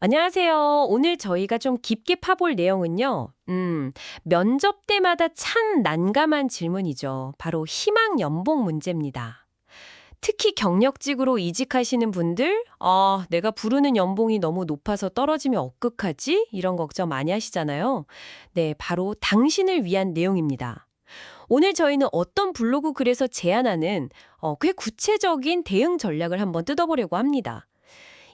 안녕하세요. 오늘 저희가 좀 깊게 파볼 내용은요. 면접 때마다 참 난감한 질문이죠. 바로 희망 연봉 문제입니다. 특히 경력직으로 이직하시는 분들, 내가 부르는 연봉이 너무 높아서 떨어지면 어떡하지? 이런 걱정 많이 하시잖아요. 네, 바로 당신을 위한 내용입니다. 오늘 저희는 어떤 블로그 글에서 제안하는 꽤 구체적인 대응 전략을 한번 뜯어보려고 합니다.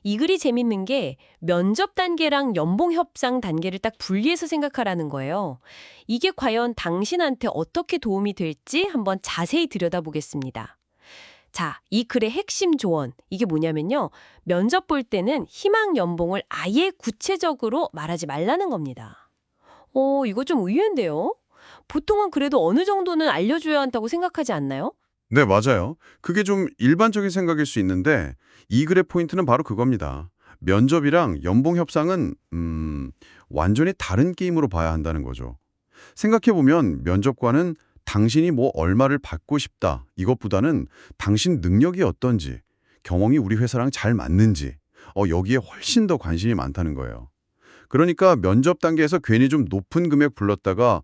이 글이 재밌는 게 면접 단계랑 연봉 협상 단계를 딱 분리해서 생각하라는 거예요. 이게 과연 당신한테 어떻게 도움이 될지 한번 자세히 들여다보겠습니다. 자, 이 글의 핵심 조언. 이게 뭐냐면요. 면접 볼 때는 희망 연봉을 아예 구체적으로 말하지 말라는 겁니다. 이거 좀 의외인데요? 보통은 그래도 어느 정도는 알려줘야 한다고 생각하지 않나요? 네, 맞아요. 그게 좀 일반적인 생각일 수 있는데 이 글의 포인트는 바로 그겁니다. 면접이랑 연봉 협상은 완전히 다른 게임으로 봐야 한다는 거죠. 생각해보면 면접관은 당신이 뭐 얼마를 받고 싶다 이것보다는 당신 능력이 어떤지, 경험이 우리 회사랑 잘 맞는지 여기에 훨씬 더 관심이 많다는 거예요. 그러니까 면접 단계에서 괜히 좀 높은 금액 불렀다가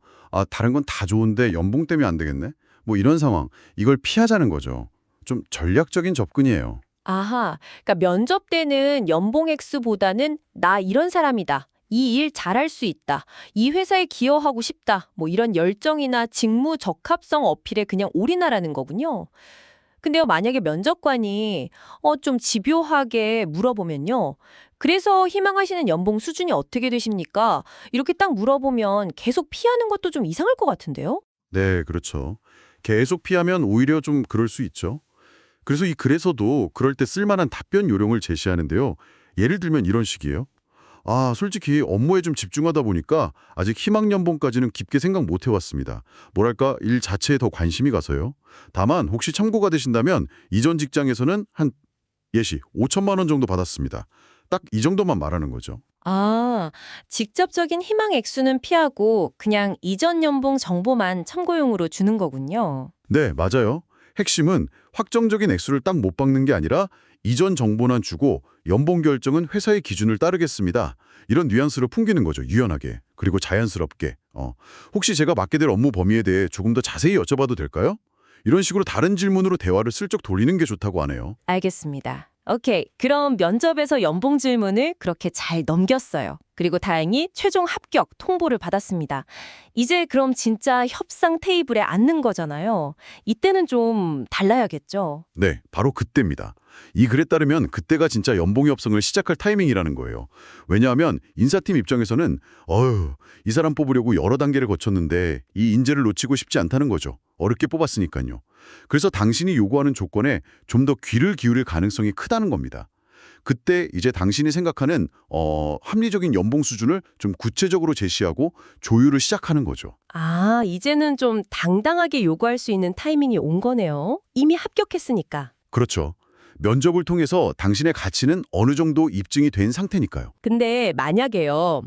다른 건 다 좋은데 연봉 때문에 안 되겠네? 뭐 이런 상황, 이걸 피하자는 거죠. 좀 전략적인 접근이에요. 아하, 그러니까 면접 때는 연봉 액수보다는 나 이런 사람이다. 이 일 잘할 수 있다. 이 회사에 기여하고 싶다. 뭐 이런 열정이나 직무 적합성 어필에 그냥 올인하라는 거군요. 근데요, 만약에 면접관이 좀 집요하게 물어보면요. 그래서 희망하시는 연봉 수준이 어떻게 되십니까? 이렇게 딱 물어보면 계속 피하는 것도 좀 이상할 것 같은데요? 네, 그렇죠. 계속 피하면 오히려 좀 그럴 수 있죠. 그래서 이 글에서도 그럴 때 쓸만한 답변 요령을 제시하는데요. 예를 들면 이런 식이에요. 솔직히 업무에 좀 집중하다 보니까 아직 희망 연봉까지는 깊게 생각 못 해왔습니다. 뭐랄까, 일 자체에 더 관심이 가서요. 다만 혹시 참고가 되신다면 이전 직장에서는 한 예시 5천만 원 정도 받았습니다. 딱 이 정도만 말하는 거죠. 아, 직접적인 희망 액수는 피하고 그냥 이전 연봉 정보만 참고용으로 주는 거군요. 네, 맞아요. 핵심은 확정적인 액수를 딱 못 박는 게 아니라 이전 정보만 주고 연봉 결정은 회사의 기준을 따르겠습니다. 이런 뉘앙스로 풍기는 거죠. 유연하게. 그리고 자연스럽게. 혹시 제가 맡게 될 업무 범위에 대해 조금 더 자세히 여쭤봐도 될까요? 이런 식으로 다른 질문으로 대화를 슬쩍 돌리는 게 좋다고 하네요. 알겠습니다. 오케이. 그럼 면접에서 연봉 질문을 그렇게 잘 넘겼어요. 그리고 다행히 최종 합격 통보를 받았습니다. 이제 그럼 진짜 협상 테이블에 앉는 거잖아요. 이때는 좀 달라야겠죠. 네, 바로 그때입니다. 이 글에 따르면 그때가 진짜 연봉 협상을 시작할 타이밍이라는 거예요. 왜냐하면 인사팀 입장에서는 이 사람 뽑으려고 여러 단계를 거쳤는데 이 인재를 놓치고 싶지 않다는 거죠. 어렵게 뽑았으니까요. 그래서 당신이 요구하는 조건에 좀 더 귀를 기울일 가능성이 크다는 겁니다. 그때 이제 당신이 생각하는 합리적인 연봉 수준을 좀 구체적으로 제시하고 조율을 시작하는 거죠. 아, 이제는 좀 당당하게 요구할 수 있는 타이밍이 온 거네요. 이미 합격했으니까. 그렇죠. 면접을 통해서 당신의 가치는 어느 정도 입증이 된 상태니까요. 근데 만약에요,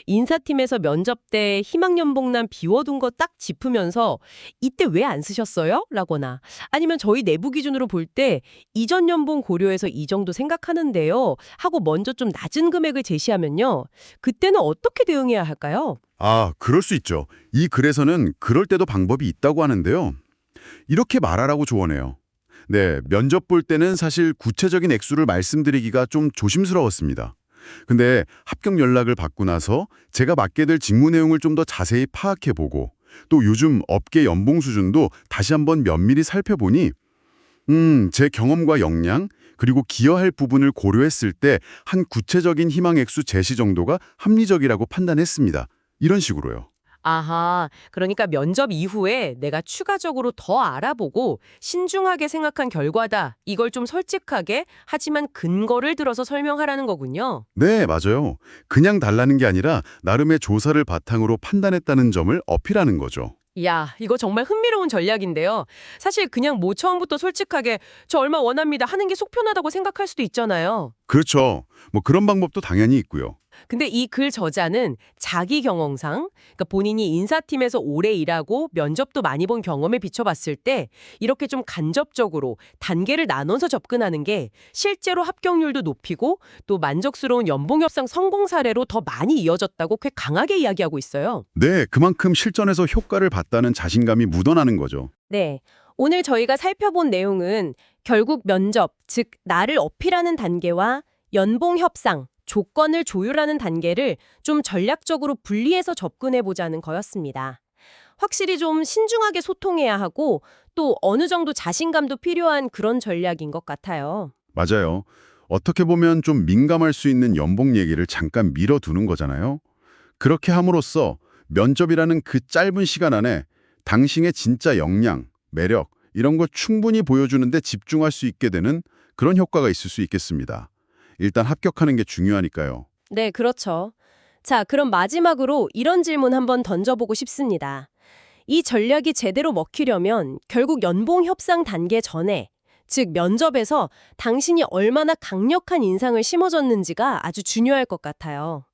인사팀에서 면접 때 희망연봉란 비워둔 거 딱 짚으면서 이때 왜 안 쓰셨어요? 라거나 아니면 저희 내부 기준으로 볼 때 이전 연봉 고려해서 이 정도 생각하는데요. 하고 먼저 좀 낮은 금액을 제시하면요. 그때는 어떻게 대응해야 할까요? 그럴 수 있죠. 이 글에서는 그럴 때도 방법이 있다고 하는데요. 이렇게 말하라고 조언해요. 네, 면접 볼 때는 사실 구체적인 액수를 말씀드리기가 좀 조심스러웠습니다. 근데 합격 연락을 받고 나서 제가 맡게 될 직무 내용을 좀 더 자세히 파악해보고 또 요즘 업계 연봉 수준도 다시 한번 면밀히 살펴보니 제 경험과 역량 그리고 기여할 부분을 고려했을 때 한 구체적인 희망 액수 제시 정도가 합리적이라고 판단했습니다. 이런 식으로요. 아하, 그러니까 면접 이후에 내가 추가적으로 더 알아보고 신중하게 생각한 결과다. 이걸 좀 솔직하게 하지만 근거를 들어서 설명하라는 거군요. 네, 맞아요. 그냥 달라는 게 아니라 나름의 조사를 바탕으로 판단했다는 점을 어필하는 거죠. 야, 이거 정말 흥미로운 전략인데요. 사실 그냥 뭐 처음부터 솔직하게 저 얼마 원합니다 하는 게 속 편하다고 생각할 수도 있잖아요. 그렇죠. 뭐 그런 방법도 당연히 있고요. 근데 이 글 저자는 자기 경험상, 그러니까 본인이 인사팀에서 오래 일하고 면접도 많이 본 경험에 비춰봤을 때 이렇게 좀 간접적으로 단계를 나눠서 접근하는 게 실제로 합격률도 높이고 또 만족스러운 연봉 협상 성공 사례로 더 많이 이어졌다고 꽤 강하게 이야기하고 있어요. 네, 그만큼 실전에서 효과를 봤다는 자신감이 묻어나는 거죠. 네. 오늘 저희가 살펴본 내용은 결국 면접, 즉 나를 어필하는 단계와 연봉 협상, 조건을 조율하는 단계를 좀 전략적으로 분리해서 접근해 보자는 거였습니다. 확실히 좀 신중하게 소통해야 하고 또 어느 정도 자신감도 필요한 그런 전략인 것 같아요. 맞아요. 어떻게 보면 좀 민감할 수 있는 연봉 얘기를 잠깐 밀어두는 거잖아요. 그렇게 함으로써 면접이라는 그 짧은 시간 안에 당신의 진짜 역량, 매력 이런 걸 충분히 보여주는데 집중할 수 있게 되는 그런 효과가 있을 수 있겠습니다. 일단 합격하는 게 중요하니까요. 네, 그렇죠. 자, 그럼 마지막으로 이런 질문 한번 던져보고 싶습니다. 이 전략이 제대로 먹히려면 결국 연봉 협상 단계 전에, 즉 면접에서 당신이 얼마나 강력한 인상을 심어줬는지가 아주 중요할 것 같아요.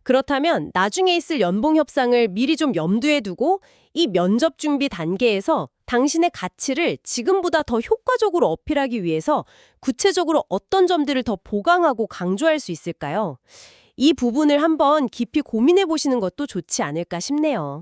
그렇다면 나중에 있을 연봉 협상을 미리 좀 염두에 두고 이 면접 준비 단계에서 당신의 가치를 지금보다 더 효과적으로 어필하기 위해서 구체적으로 어떤 점들을 더 보강하고 강조할 수 있을까요? 이 부분을 한번 깊이 고민해 보시는 것도 좋지 않을까 싶네요.